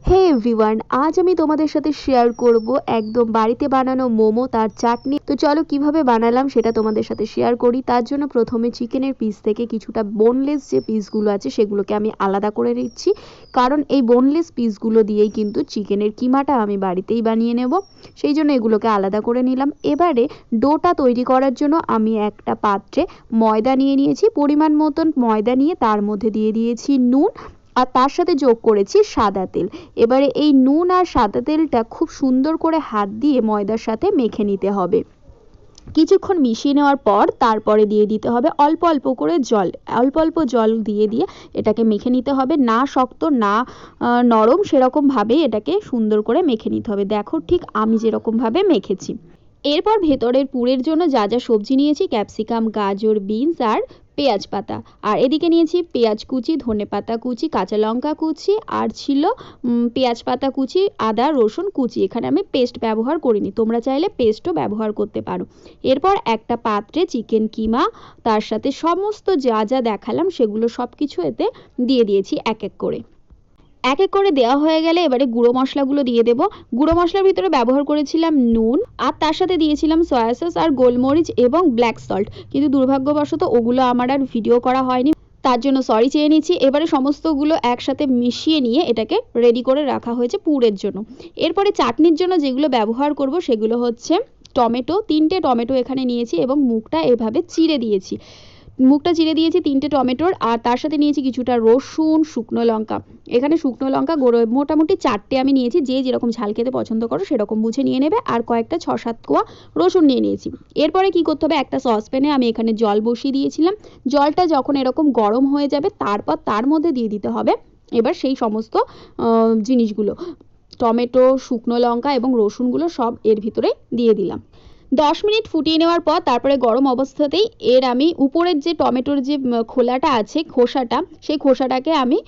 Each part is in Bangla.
হে এভরিওয়ান, আজ আমি তোমাদের সাথে শেয়ার করব একদম বাড়িতে বানানো মোমো তার চাটনি। তো চলো কিভাবে বানালাম সেটা তোমাদের সাথে শেয়ার করি। তার জন্য প্রথমে চিকেনের পিস থেকে কিছুটা বোনলেস যে পিসগুলো আছে সেগুলোকে আমি আলাদা করে নিচ্ছি, কারণ এই বোনলেস পিসগুলো দিয়েই কিন্তু চিকেনের কিমাটা আমি বাড়িতেই বানিয়ে নেব। সেই জন্য এগুলোকে আলাদা করে নিলাম। এবারে ডোটা তৈরি করার জন্য আমি একটা পাত্রে ময়দা নিয়ে নিয়েছি, পরিমাণ মতন ময়দা নিয়ে তার মধ্যে দিয়ে দিয়েছি নুন, আর তার সাথে যোগ করেছি সাদা তেল। এবারে এই নুন আর সাদা তেলটা খুব সুন্দর করে হাত দিয়ে ময়দার সাথে মেখে নিতে হবে। কিছুক্ষণ মিশিয়ে নেওয়ার পর তারপরে দিয়ে দিতে হবে অল্প অল্প করে জল, অল্প অল্প জল দিয়ে দিয়ে এটাকে মেখে নিতে হবে। না শক্ত না নরম, সেরকমভাবে এটাকে সুন্দর করে মেখে নিতে হবে। দেখো ঠিক আমি যেরকমভাবে মেখেছি। এরপর ভেতরের পুরের জন্য যা যা সবজি নিয়েছি, ক্যাপসিকাম, গাজর, বিনস আর পেঁয়াজ পাতা। আর এদিকে নিয়েছি পেঁয়াজ কুচি, ধনেপাতা কুচি, কাঁচা লঙ্কা কুচি, আর ছিল পেঁয়াজ পাতা কুচি, আদা রসুন কুচি। এখানে আমি পেস্ট ব্যবহার করিনি, তোমরা চাইলে পেস্টও ব্যবহার করতে পারো। এরপর একটা পাত্রে চিকেন কিমা, তার সাথে সমস্ত যা যা দেখালাম সেগুলো সব কিছু এতে দিয়ে দিয়েছি এক এক করে। এক এক করে দেওয়া হয়ে গেলে এবারে গুঁড়ো মশলাগুলো দিয়ে দেবো। গুঁড়ো মশলার ভিতরে ব্যবহার করেছিলাম নুন, আর তার সাথে দিয়েছিলাম সয়া সস আর গোলমরিচ এবং ব্ল্যাক সল্ট, কিন্তু দুর্ভাগ্যবশত ওগুলো আমার আর ভিডিও করা হয়নি, তার জন্য সরি চেয়ে নিচ্ছি। এবারে সমস্তগুলো একসাথে মিশিয়ে নিয়ে এটাকে রেডি করে রাখা হয়েছে পুরের জন্য। এরপরে চাটনির জন্য যেগুলো ব্যবহার করব সেগুলো হচ্ছে টমেটো, 3টে টমেটো এখানে নিয়েছি এবং মুখটা এভাবে চিড়ে দিয়েছি। মুখটা চিড়ে দিয়েছি 3টে টমেটোর, আর তার সাথে নিয়েছি কিছুটা রসুন, শুকনো লঙ্কা। এখানে শুকনো লঙ্কা মোটামুটি 4টে আমি নিয়েছি, যে যেরকম ঝাল খেতে পছন্দ করো সেরকম বুঝে নিয়ে নেবে। আর কয়েকটা 6-7 কোয়া রসুন নিয়ে নিয়েছি। এরপরে কি করতে হবে, একটা সসপ্যানে আমি এখানে জল বসিয়ে দিয়েছিলাম। জলটা যখন এরকম গরম হয়ে যাবে তারপর তার মধ্যে দিয়ে দিতে হবে এবার সেই সমস্ত জিনিসগুলো, টমেটো, শুকনো লঙ্কা এবং রসুনগুলো সব এর ভিতরে দিয়ে দিলাম। 10 মিনিট ফুটিয়ে নেওয়ার পর তারপরে গরম অবস্থাতেই আমি উপরের যে টমেটোর যে খোলাটা আছে, খোসাটা, সেই খোসাটাকে আমি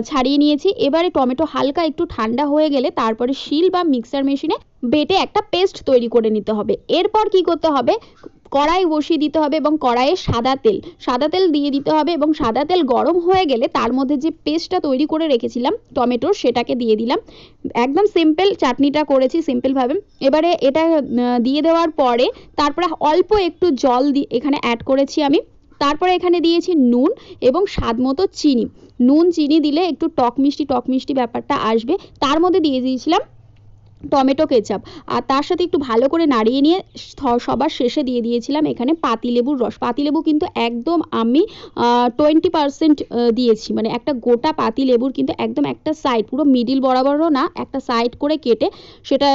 ছাড়িয়ে নিয়েছি। এবারে টমেটো হালকা একটু ঠান্ডা হয়ে গেলে তারপরে শিল বা মিক্সার মেশিনে বেটে একটা পেস্ট তৈরি করে নিতে হবে। এরপর কি করতে হবে, কড়াই বসিয়ে দিতে হবে এবং কড়াইয়ে সাদা তেল দিয়ে দিতে হবে, এবং সাদা তেল গরম হয়ে গেলে তার মধ্যে যে পেস্টটা তৈরি করে রেখেছিলাম টমেটোর সেটাকে দিয়ে দিলাম। একদম সিম্পল চাটনিটা করেছি সিম্পলভাবে। এবারে এটা দিয়ে দেওয়ার পরে তারপরে অল্প একটু জল এখানে অ্যাড করেছি আমি। তারপরে এখানে দিয়েছি নুন এবং স্বাদ মতো চিনি। নুন চিনি দিলে একটু টক মিষ্টি ব্যাপারটা আসবে। তার মধ্যে দিয়ে দিয়েছিলাম টমেটো কেচাপ, আর তার সাথে একটু ভালো করে নাড়িয়ে নিয়ে সবার শেষে দিয়ে দিয়েছিলাম এখানে পাতিলেবুর রস। পাতিলেবু কিন্তু একদম আমি 20% দিয়েছি, মানে একটা গোটা পাতিলেবুর কিন্তু একদম একটা সাইড, পুরো মিডিল বরাবরও না, একটা সাইড করে কেটে সেটা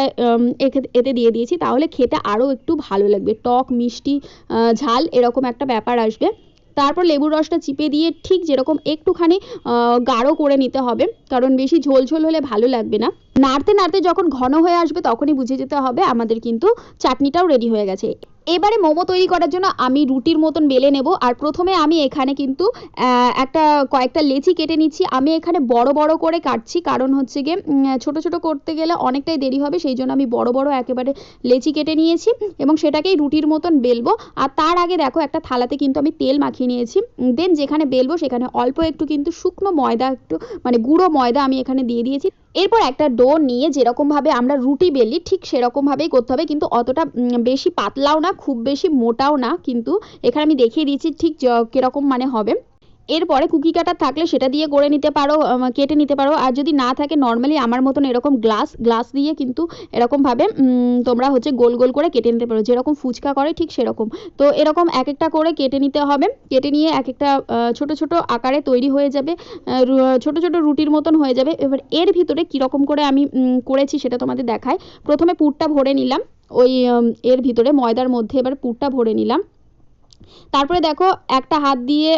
এতে দিয়ে দিয়েছি। তাহলে খেতে আরও একটু ভালো লাগবে, টক মিষ্টি ঝাল এরকম একটা ব্যাপার আসবে। তারপর লেবুর রসটা চিপে দিয়ে ঠিক যেরকম একটুখানি গাঢ় করে নিতে হবে, কারণ বেশি ঝোল হলে ভালো লাগবে না। নাড়তে নাড়তে যখন ঘন হয়ে আসবে তখনই বুঝে যেতে হবে আমাদের কিন্তু চাটনিটাও রেডি হয়ে গেছে। এবারে মোমো তৈরি করার জন্য আমি রুটির মতন বেলে নেব। আর প্রথমে আমি এখানে কিন্তু কয়েকটা লেচি কেটে নিচ্ছি। আমি এখানে বড় বড় করে কাটছি, কারণ হচ্ছে গিয়ে ছোট ছোট করতে গেলে অনেকটাই দেরি হবে, সেই জন্য আমি বড় বড় একেবারে লেচি কেটে নিয়েছি এবং সেটাকেই রুটির মতন বেলবো। আর তার আগে দেখো একটা থালাতে কিন্তু আমি তেল মাখিয়ে নিয়েছি। দেন যেখানে বেলবো সেখানে অল্প একটু কিন্তু শুকনো ময়দা, একটু মানে গুঁড়ো ময়দা আমি এখানে দিয়ে দিয়েছি। এরপর একটা ডো নিয়ে যেরকমভাবে আমরা রুটি বেলি ঠিক সেরকমভাবেই করতে হবে, কিন্তু অতটা বেশি পাতলাও না খুব বেশি মোটাও না, কিন্তু এখানে আমি দেখিয়ে দিচ্ছি ঠিক কীরকম মানে হবে। এরপরে কুকি কাটার থাকলে সেটা দিয়ে করে নিতে পারো, কেটে নিতে পারো। আর যদি না থাকে নর্মালি আমার মতন এরকম গ্লাস দিয়ে কিন্তু এরকমভাবে তোমরা হচ্ছে গোল গোল করে কেটে নিতে পারো, যেরকম ফুচকা করে ঠিক সেরকম। তো এরকম এক একটা করে কেটে নিতে হবে, কেটে নিয়ে এক একটা ছোট ছোট আকারে তৈরি হয়ে যাবে, ছোট ছোট রুটির মতন হয়ে যাবে। এবার এর ভিতরে কীরকম করে আমি করেছি সেটা তোমাদের দেখাই। প্রথমে পুরটা ভরে নিলাম ওই এর ভিতরে ময়দার মধ্যে, এবার পুরটা ভরে নিলাম। তারপরে দেখো একটা হাত দিয়ে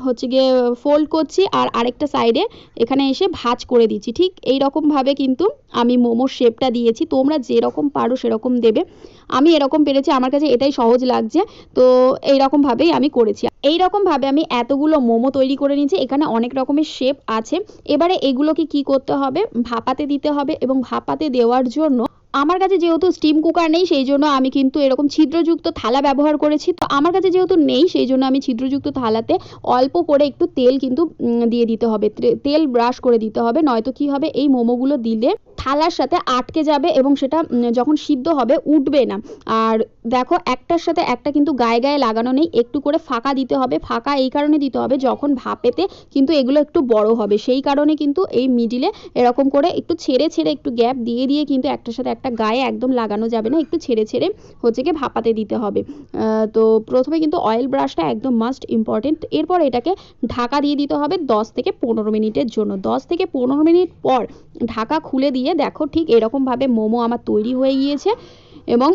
হচ্ছে গিয়ে ফোল্ড করছি, আর আরেকটা সাইডে এখানে এসে ভাঁজ করে দিচ্ছি। ঠিক এই রকমভাবে কিন্তু আমি মোমোর শেপটা দিয়েছি, তোমরা যেরকম পারো সেরকম দেবে। আমি এরকম পেরেছি, আমার কাছে এটাই সহজ লাগছে, তো এইরকমভাবেই আমি করেছি। এইরকমভাবে আমি এতগুলো মোমো তৈরি করে নিয়েছি। এখানে অনেক রকমের শেপ আছে। এবারে এগুলোকে কি করতে হবে, ভাপাতে দিতে হবে, এবং ভাপাতে দেওয়ার জন্য আমার কাছে যেহেতু স্টিম কুকার নেই সেই জন্য আমি কিন্তু এরকম ছিদ্রযুক্ত থালা ব্যবহার করেছি। তো আমার কাছে যেহেতু নেই সেই জন্য আমি ছিদ্রযুক্ত থালাতে অল্প করে একটু তেল কিন্তু দিয়ে দিতে হবে, তেল ব্রাশ করে দিতে হবে, নয়তো কি হবে এই মোমোগুলো দিলে থালার সাথে আটকে যাবে এবং সেটা যখন সিদ্ধ হবে উঠবে না। আর দেখো একটার সাথে একটা কিন্তু গায়ে গায়ে লাগানো নেই, একটু করে ফাঁকা দিতে হবে। ফাঁকা এই কারণে দিতে হবে যখন ভাপেতে কিন্তু এগুলো একটু বড় হবে, সেই কারণে কিন্তু এই মিডিলে এরকম করে একটু ছেড়ে ছেড়ে একটু গ্যাপ দিয়ে দিয়ে কিন্তু একটার সাথে একটা গায়ে একদম লাগানো যাবে না, একটু ছেড়ে ছেড়ে হচ্ছে কি ভাপাতে দিতে হবে। তো প্রথমে কিন্তু অয়েল ব্রাশটা একদম মাস্ট ইম্পর্টেন্ট। এরপর এটাকে ঢাকা দিয়ে দিতে হবে 10 থেকে 15 মিনিটের জন্য। 10 থেকে 15 মিনিট পর ঢাকা খুলে দিয়ে দেখো ঠিক এরকমভাবে মোমো আমার তৈরি হয়ে গিয়েছে এবং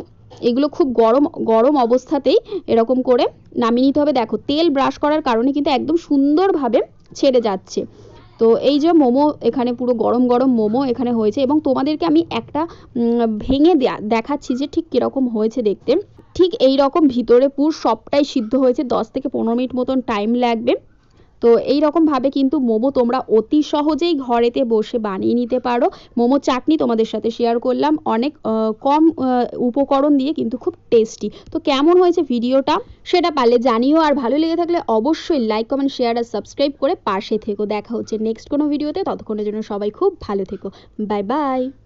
এগুলো খুব গরম গরম অবস্থাতেই এরকম করে নামিয়ে নিতে হবে। দেখো তেল ব্রাশ করার কারণে কিন্তু একদম সুন্দরভাবে ছেড়ে যাচ্ছে। তো এই যে মোমো এখানে পুরো গরম গরম মোমো এখানে হয়েছে এবং তোমাদেরকে আমি একটা ভেঙে দেখাচ্ছি যে ঠিক কীরকম হয়েছে দেখতে। ঠিক এই রকম ভিতরে পুর সবটাই সিদ্ধ হয়েছে, 10 থেকে 15 মিনিট মতন টাইম লাগবে। তো এই রকমভাবে কিন্তু মোমো তোমরা অতি সহজেই ঘরেতে বসে বানিয়ে নিতে পারো। মোমো চাটনি তোমাদের সাথে শেয়ার করলাম, অনেক কম উপকরণ দিয়ে কিন্তু খুব টেস্টি। তো কেমন হয়েছে ভিডিওটা সেটা পারলে জানিও, আর ভালো লেগে থাকলে অবশ্যই লাইক কমেন্ট শেয়ার আর সাবস্ক্রাইব করে পাশে থেকো। দেখা হচ্ছে নেক্সট কোনো ভিডিওতে, ততক্ষণের জন্য সবাই খুব ভালো থেকো। Bye bye.